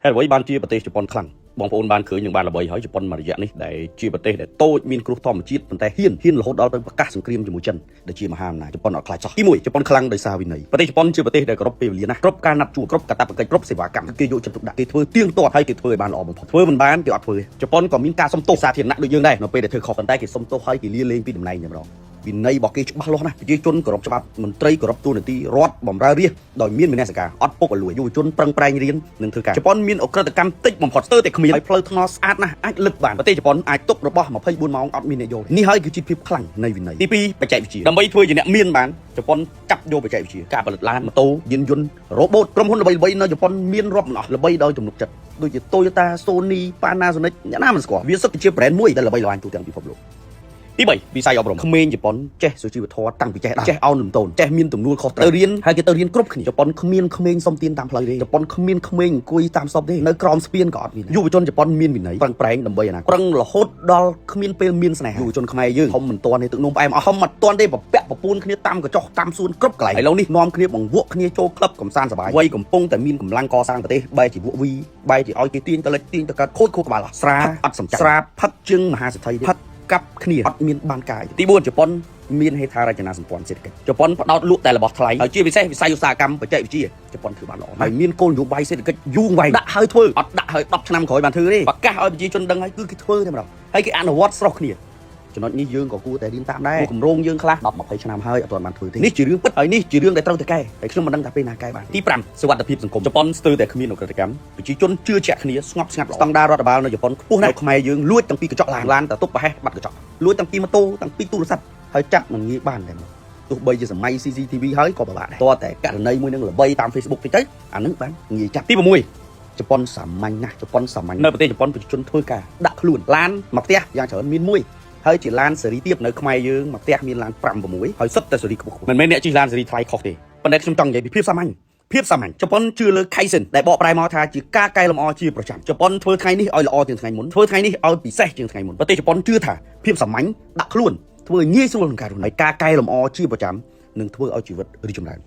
ហើយអ្វីបានជាប្រទេសជប៉ុនខ្លាំងបងប្អូនបានឃើញនឹងបានល្បីហើយជប៉ុនមួយរយៈនេះដែលជាប្រទេសដែលតូចមានគ្រោះធម្មជាតិប៉ុន្តែហ៊ានរហូតដល់ទៅប្រកាសសង្គ្រាមជាមួយចិនដែលជាមហាអំណាចជប៉ុនអត់ខ្លាចសោះទី1ជប៉ុនខ្លាំងដោយសារវិន័យប្រទេសជប៉ុនជាប្រទេសដែលគោរពពេលវេលាណាស់គ្រប់ការណាត់ជួបគ្រប់កាតព្វកិច្ចគ្រប់សេវាកម្មគេយកចិត្តទុកដាក់គេធ្វើទៀងទាត់ហើយគេធ្វើឲ្យបានល្អបំផុតធ្វើមិនបានគេអត់ធ្វើជប៉ុនក៏មានការសុំទោសសាធារណៈដូចយើងដែរនៅពេលដែលធ្វើខុសប៉ុន្តែគេសុំទោសហើយគេលាលែងពីតំណែងតែម្ដងវិន័យរបស់គេច្បាស់លាស់ណាស់ប្រជាជនគោរពច្បាប់មន្ត្រីគោរពទូនាទីរដ្ឋបម្រើរាជដោយមានវិន័យសការអត់ពុកអលួយយុវជនប្រឹងប្រែងរៀននិងធ្វើការជប៉ុនមានអក្រិតកម្មតិចបំផុតស្ទើរតែគ្មានហើយផ្លូវថ្នល់ស្អាតណាស់អាចលឹកបានប្រទេសជប៉ុនអាចទុករបស់24ម៉ោងអត់មានអ្នកយកនេះហើយគឺជាភាពខ្លាំងនៃវិន័យទី2បច្ចេកវិទ្យាដើម្បីធ្វើជាអ្នកមានបានជប៉ុនចាប់យកបច្ចេកវិទ្យាការផលិតឡានម៉ូតូយានយន្តរ៉ូបូតក្រុមហ៊ុនល្បីៗនៅជប៉ុនមានរាប់មិនអស់ល្បីដោយទំនុកចិត្តដូចជា Toyota Sony Panasonic អ្នកណាមិនស្គាល់វាសុទ្ធតែជា brand មួយដែលល្បីល្បាញទូទាំងពិភពលោកទី3វិស័យអប់រំក្មេងជប៉ុនចេះសុជីវធម៌តាំងពីចេះអោនលំទោនចេះមានទំនួលខុសត្រូវរៀនហើយគេទៅរៀនគ្រប់គ្នាជប៉ុនគ្មានក្មេងសុំទានតាមផ្លូវទេជប៉ុនគ្មានក្មេងអង្គុយតាមសពទេនៅក្រោមស្ពានក៏អត់មានយុវជនជប៉ុនមានវិន័យប្រឹងប្រែងដើម្បីអនាគតប្រឹងរហូតដល់គ្មានពេលមានស្នេហាយុវជនខ្មែរយើងធំមិនទាន់ទេទឹកនោមផ្អែមអស់ហំមិនទាន់ទេបពាក់ពពួនគ្នាតាមកញ្ចុះតាមសួនគ្រប់កន្លែងឥឡូវនេះនាំគ្នាបង្វក់គ្នាចូលក្លឹបកំសាន្តសប្បាយវ័យកំពុងតែមានកម្លាំងកសាងប្រទេសបែរជាវក់វីបែរជាឲ្យគេទាញទៅលិចទាញទៅកាត់ខូចក្បាលស្រាអត់សំចាច់ស្រាផឹកជាងមហាសេដ្ឋីផឹកកាប់គ្នាអត់មានបានកាយទី4ជប៉ុនមានហេដ្ឋារចនាសម្ព័ន្ធសេដ្ឋកិច្ចជប៉ុនផ្ដោតលក់តែរបស់ថ្លៃហើយជាពិសេសវិស័យឧស្សាហកម្មបច្ចេកវិទ្យាជប៉ុនធ្វើបានល្អហើយមានគោលនយោបាយសេដ្ឋកិច្ចយូរវែងដាក់ហើយធ្វើអត់ដាក់ហើយ10ឆ្នាំក្រោយបានធ្វើទេប្រកាសឲ្យប្រជាជនដឹងហើយគឺគេធ្វើតែម្ដងហើយគេអនុវត្តស្រុះគ្នាចំណុចនេះយើងក៏គួរតែរៀនតាមដែរគម្រោងយើងខ្លះ10-20ឆ្នាំហើយអត់ទាន់បានធ្វើទេនេះជារឿងពិតហើយនេះជារឿងដែលត្រូវតែកែហើយខ្ញុំមិនដឹងថាពេលណាកែបានទី5សុវត្ថិភាពសង្គមជប៉ុនស្ទើរតែគ្មានអក្រិតកម្មប្រជាជនជឿជាក់គ្នាស្ងប់ស្ងាត់ស្តង់ដាររដ្ឋបាលនៅជប៉ុនខ្ពស់ណាស់ខ្មែរយើងលួចតាំងពីកញ្ចក់ឡានទៅទប់ប្រហែសបាត់កញ្ចក់លួចតាំងពីម៉ូតូតាំងពីទូរស័ព្ទហើយចាប់មិនងាយបានតែទោះបីជាសម័យ CCTV ហើយក៏ពិបាកដែរតើតែករណីមួយនឹងល្បីតាម Facebook តិចទៅអានឹងបានងាយចាប់ទី6ជប៉ុនសាមញ្ញណាស់ជប៉ុនសាមញ្ញនៅប្រទេសជប៉ុនប្រជាជនធ្វើការដាក់ខ្លួនឡានមកផ្ទះយ៉ាងច្រើនមានមួយហើយជាឡានសេរីទៀតនៅខ្មែរយើងមកផ្ទះមានឡាន5-6ហើយសុទ្ធតែសេរីខ្ពស់មិនមែនអ្នកជិះឡានសេរីថ្លៃខុសទេប៉ុន្តែខ្ញុំចង់និយាយពីភាពសាមញ្ញជប៉ុនជឿលើ Kaizen ដែលបកប្រែមកថាជាការកែលម្អជាប្រចាំជប៉ុនធ្វើថ្ងៃនេះឲ្យល្អជាងថ្ងៃមុនធ្វើថ្ងៃនេះឲ្យពិសេសជាងថ្ងៃមុនប្រទេសជប៉ុនជឿថាភាពសាមញ្ញដាក់ខ្លួនធ្វើងាយស្រួលក្នុងការរស់នៅហើយការកែលម្អជាប្រចាំនឹងធ្វើឲ្យជីវិតរីកចម្រើន